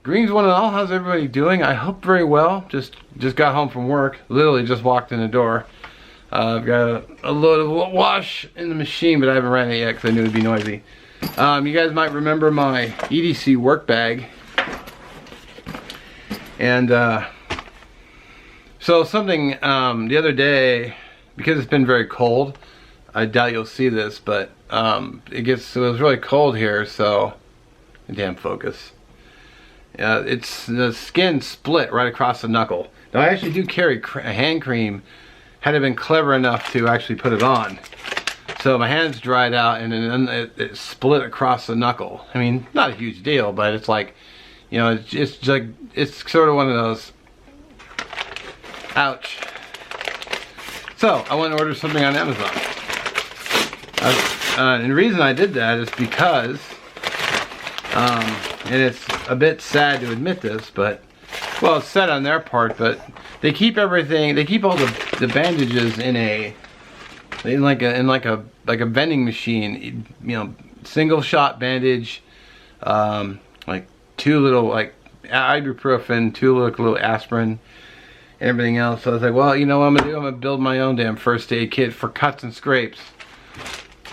Greens one and all, how's everybody doing? I hope very well. Just got home from work. Literally just walked in the door. I've got a load of wash in the machine, but I haven't ran it yet because I knew it'd be noisy. You guys might remember my EDC work bag. And so something the other day, because it's been very cold, I doubt you'll see this, but it was really cold here, so damn focus. It's the skin split right across the knuckle. Now I actually do carry a hand cream. Had I been clever enough to actually put it on, so my hands dried out and then it split across the knuckle. I mean, not a huge deal, but it's like, you know, it's like, it's sort of one of those. Ouch. So I went and ordered something on Amazon. And the reason I did that is because, and it's a bit sad to admit this, but, well, it's sad on their part, but they keep everything, they keep all the bandages in like a vending machine, you know, single shot bandage, like 2 little like ibuprofen, 2 little aspirin, and everything else. So I was like, well, you know what I'm gonna do? I'm gonna build my own damn first aid kit for cuts and scrapes.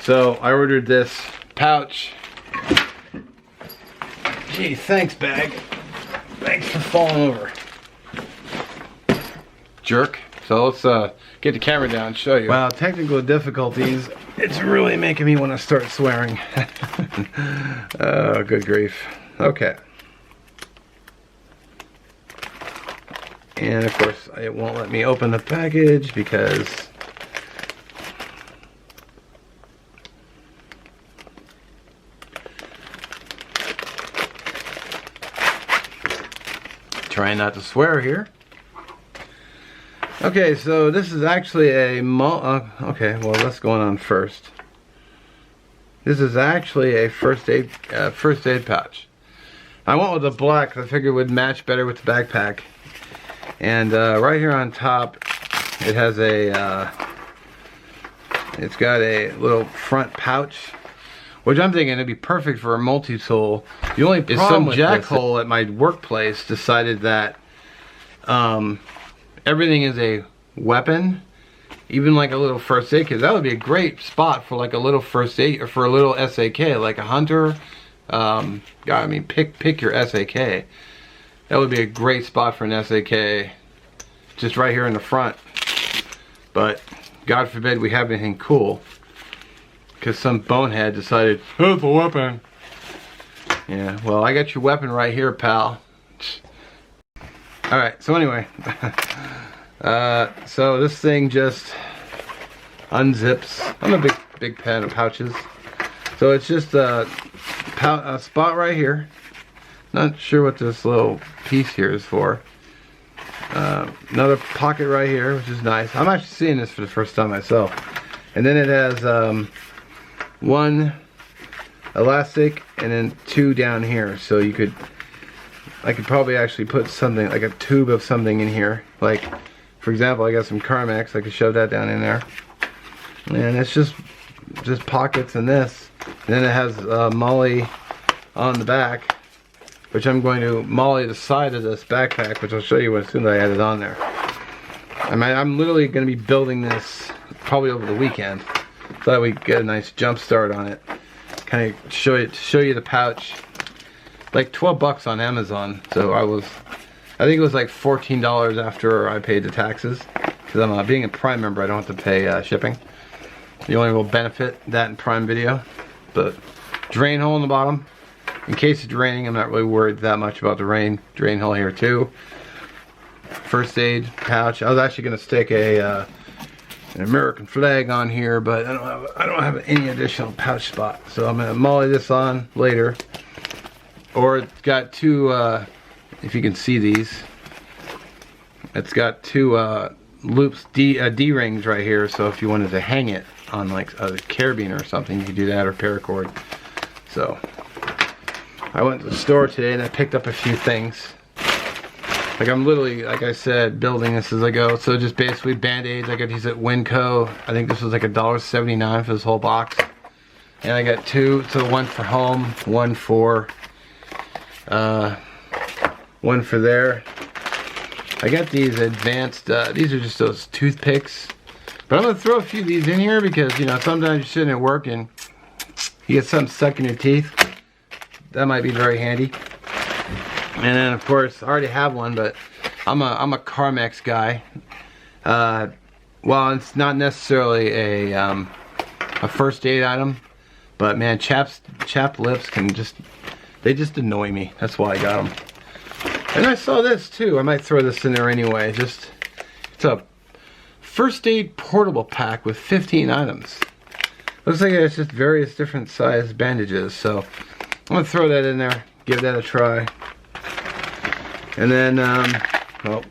So I ordered this pouch. Gee, thanks, bag. Thanks for falling over. Jerk. So let's get the camera down and show you. Wow, technical difficulties. It's really making me want to start swearing. Oh, good grief. Okay. And of course, it won't let me open the package because trying not to swear here. Okay, so this is actually a okay, well, let's go on first. This is actually a first aid pouch. I went with the black because I figured it would match better with the backpack. And right here on top, it has it's got a little front pouch, which I'm thinking it'd be perfect for a multi-tool. The only problem is some jackhole at my workplace decided that everything is a weapon, even like a little first aid kit. That would be a great spot for like a little first aid, or for a little SAK, like a hunter. God, I mean, pick your SAK. That would be a great spot for an SAK, just right here in the front. But God forbid we have anything cool, because some bonehead decided, oh, it's a weapon. Yeah, well, I got your weapon right here, pal. Alright, so anyway, so this thing just unzips. I'm a big fan of pouches. So it's just a spot right here. Not sure what this little piece here is for. Another pocket right here, which is nice. I'm actually seeing this for the first time myself. And then it has 1 elastic and then 2 down here. So I could probably actually put something, like a tube of something in here. Like, for example, I got some Carmex. I could shove that down in there. And it's just pockets in this. And then it has MOLLE on the back, which I'm going to MOLLE the side of this backpack, which I'll show you as soon as I add it on there. I mean, I'm literally going to be building this probably over the weekend, so that we get a nice jump start on it. Kind of show you the pouch. Like 12 bucks on Amazon. So I think it was like $14 after I paid the taxes. Because I'm being a Prime member, I don't have to pay shipping. The only real benefit, that in Prime Video. But drain hole in the bottom. In case it's raining, I'm not really worried that much about the rain. Drain hole here too. First aid pouch. I was actually going to stick an American flag on here, but I don't have any additional pouch spot. So I'm going to MOLLE this on later. Or it's got 2, if you can see these, it's got 2 loops, D-rings right here. So if you wanted to hang it on like a carabiner or something, you could do that, or paracord. So I went to the store today and I picked up a few things. Like, I'm literally, like I said, building this as I go. So just basically band-aids. I got these at Winco. I think this was like $1.79 for this whole box. And I got 2, so 1 for home, 1 for one for there. I got these advanced, these are just those toothpicks. But I'm gonna throw a few of these in here because, you know, sometimes you're sitting at work and you get something stuck in your teeth. That might be very handy. And then of course, I already have one, but I'm a Carmex guy. Well, it's not necessarily a first aid item, but man, chapped lips can just annoy me. That's why I got them. And I saw this too. I might throw this in there anyway. It's a first aid portable pack with 15 items. Looks like it's just various different size bandages. So I'm gonna throw that in there, give that a try. And then, well,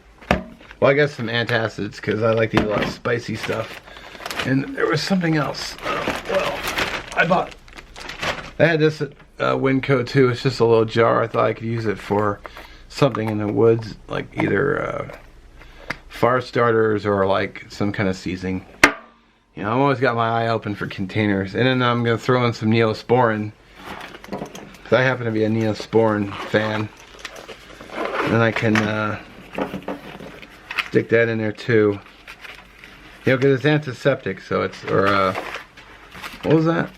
I got some antacids because I like to eat a lot of spicy stuff. And there was something else. Well, I had this at Winco too. It's just a little jar. I thought I could use it for something in the woods, like either fire starters or like some kind of seasoning. You know, I've always got my eye open for containers. And then I'm gonna throw in some Neosporin, because I happen to be a Neosporin fan. And then I can stick that in there too. You know, because it's antiseptic, so it's, or what was that?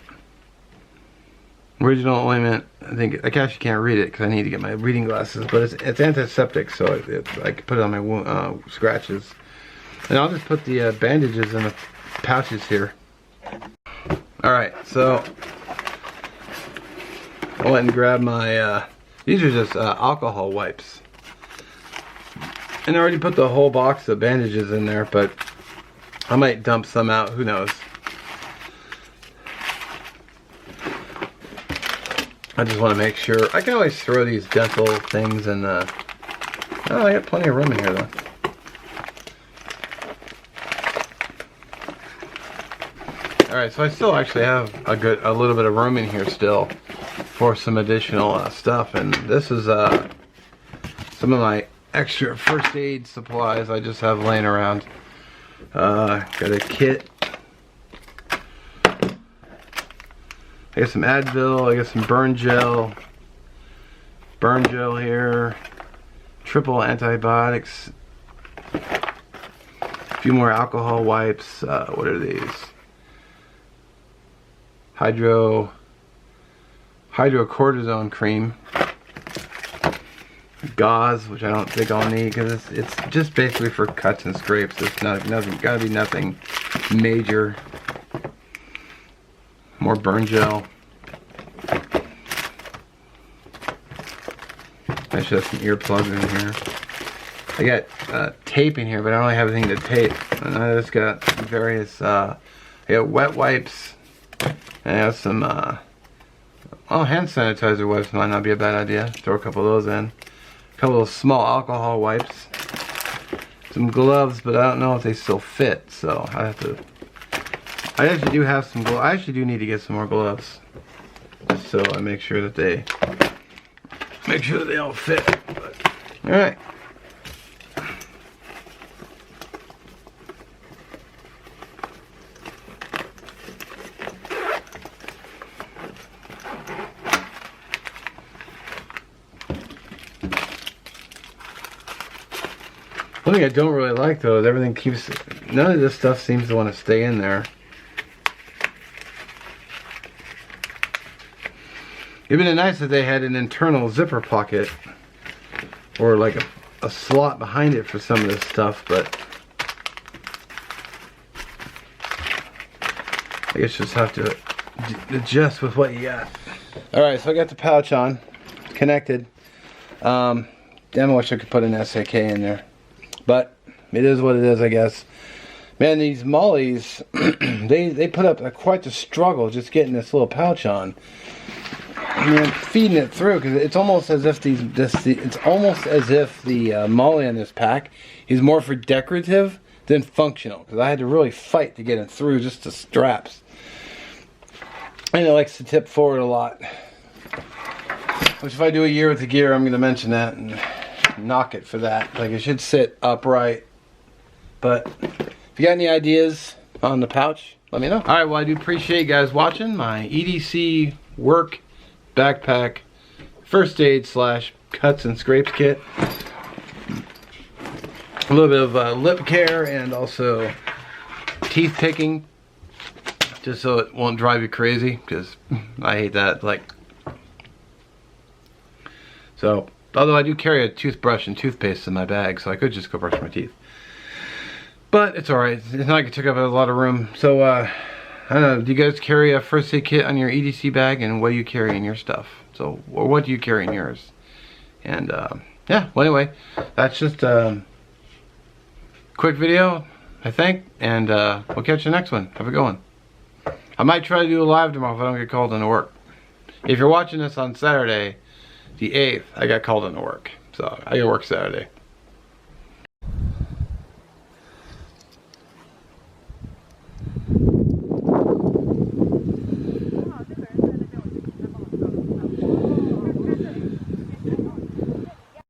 Original ointment. I think I actually can't read it because I need to get my reading glasses, but it's antiseptic, so I can put it on my scratches. And I'll just put the bandages in the pouches here. Alright, so I went and grabbed my, these are just alcohol wipes. And I already put the whole box of bandages in there, but I might dump some out, who knows. I just want to make sure. I can always throw these dental things in the... Oh, I got plenty of room in here though. Alright, so I still actually have a little bit of room in here still for some additional stuff. And this is some of my extra first aid supplies I just have laying around. Got a kit. I got some Advil, I got some burn gel here, triple antibiotics, a few more alcohol wipes. What are these? Hydrocortisone cream. Gauze, which I don't think I'll need because it's just basically for cuts and scrapes. It's gotta be nothing major. More burn gel. I should have some earplugs in here. I got tape in here, but I don't really have anything to tape. And I just got various, I got wet wipes. And I have some, hand sanitizer wipes might not be a bad idea. Throw a couple of those in. A couple of small alcohol wipes. Some gloves, but I don't know if they still fit, so I have to... I actually do have some gloves. I actually do need to get some more gloves. So I make sure that they all fit. Alright. One thing I don't really like though is everything keeps, none of this stuff seems to want to stay in there. It'd been nice if they had an internal zipper pocket or like a slot behind it for some of this stuff, but I guess you just have to adjust with what you got. Alright, so I got the pouch on, connected. Damn, I wish I could put an FAK in there. But it is what it is, I guess. Man, these mollies, they put up quite the struggle just getting this little pouch on. And feeding it through, because it's almost as if the MOLLE in this pack is more for decorative than functional. Because I had to really fight to get it through just the straps. And it likes to tip forward a lot. Which if I do a year with the gear, I'm going to mention that and knock it for that. Like it should sit upright. But if you got any ideas on the pouch, let me know. Alright, well I do appreciate you guys watching my EDC work backpack first aid / cuts and scrapes kit. a little bit of lip care and also teeth picking, just so it won't drive you crazy, because I hate that. Like, so although I do carry a toothbrush and toothpaste in my bag, so I could just go brush my teeth, but it's alright. It's not like it took up a lot of room. So I don't know, do you guys carry a first aid kit on your EDC bag, and what do you carry in your stuff? So, or what do you carry in yours? And yeah, well, anyway, that's just a quick video, I think, and we'll catch you next one. Have a good one. I might try to do a live tomorrow if I don't get called into work. If you're watching this on Saturday, the 8th, I got called into work, so I gotta work Saturday.